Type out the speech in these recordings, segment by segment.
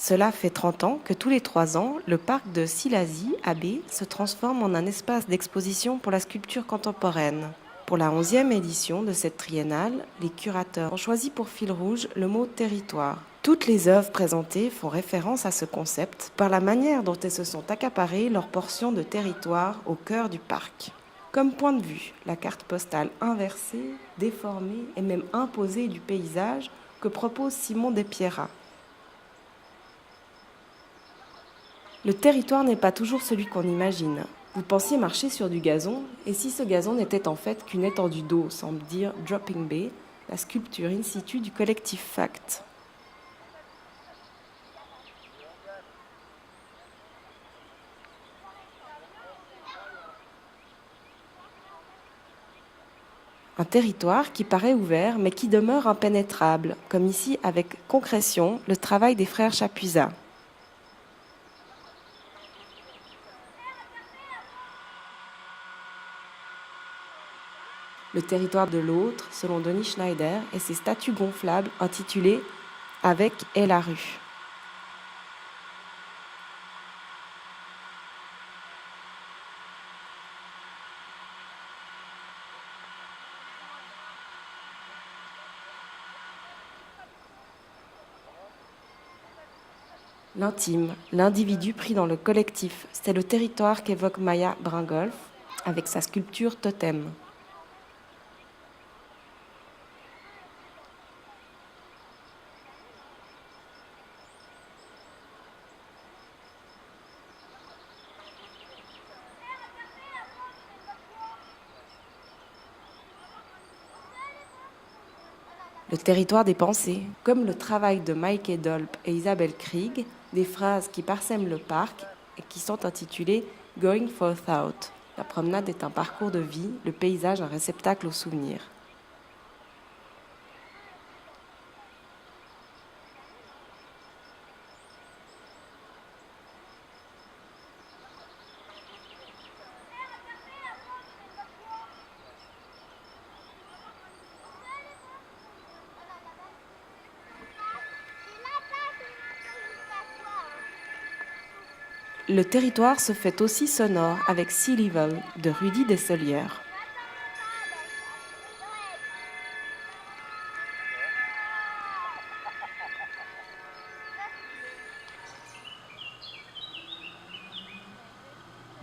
Cela fait 30 ans que tous les 3 ans, le parc de Silazy, à B, se transforme en un espace d'exposition pour la sculpture contemporaine. Pour la 11e édition de cette triennale, les curateurs ont choisi pour fil rouge le mot territoire. Toutes les œuvres présentées font référence à ce concept par la manière dont elles se sont accaparées leur portion de territoire au cœur du parc. Comme point de vue, la carte postale inversée, déformée et même imposée du paysage que propose Simon Despierrat. Le territoire n'est pas toujours celui qu'on imagine. Vous pensiez marcher sur du gazon, et si ce gazon n'était en fait qu'une étendue d'eau, semble dire Dropping Bay, la sculpture in situ du collectif Fact. Un territoire qui paraît ouvert mais qui demeure impénétrable, comme ici avec concrétion le travail des frères Chapuisat. Le territoire de l'autre, selon Denis Schneider, et ses statues gonflables intitulées Avec et la rue. L'intime, l'individu pris dans le collectif, c'est le territoire qu'évoque Maya Bringolf avec sa sculpture Totem. Le territoire des pensées, comme le travail de Mike Dolp et Isabelle Krieg, des phrases qui parsèment le parc et qui sont intitulées Going for Thought. La promenade est un parcours de vie, le paysage un réceptacle aux souvenirs. Le territoire se fait aussi sonore avec Sea Level de Rudy Desselières.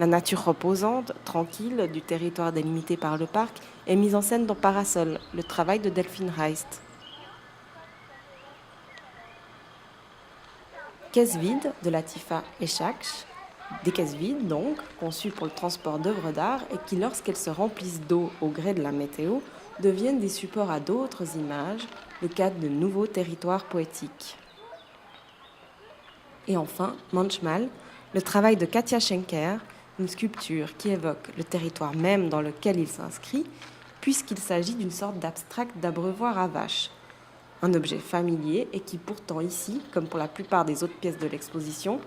La nature reposante, tranquille, du territoire délimité par le parc est mise en scène dans Parasol, le travail de Delphine Heist. Caisse vide de Latifa Eshakch, des caisses vides donc, conçues pour le transport d'œuvres d'art et qui, lorsqu'elles se remplissent d'eau au gré de la météo, deviennent des supports à d'autres images, le cadre de nouveaux territoires poétiques. Et enfin, Manchmal, le travail de Katia Schenker, une sculpture qui évoque le territoire même dans lequel il s'inscrit, puisqu'il s'agit d'une sorte d'abstract d'abreuvoir à vaches. Un objet familier et qui pourtant ici, comme pour la plupart des autres pièces de l'exposition,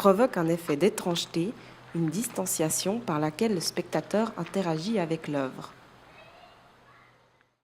provoque un effet d'étrangeté, une distanciation par laquelle le spectateur interagit avec l'œuvre.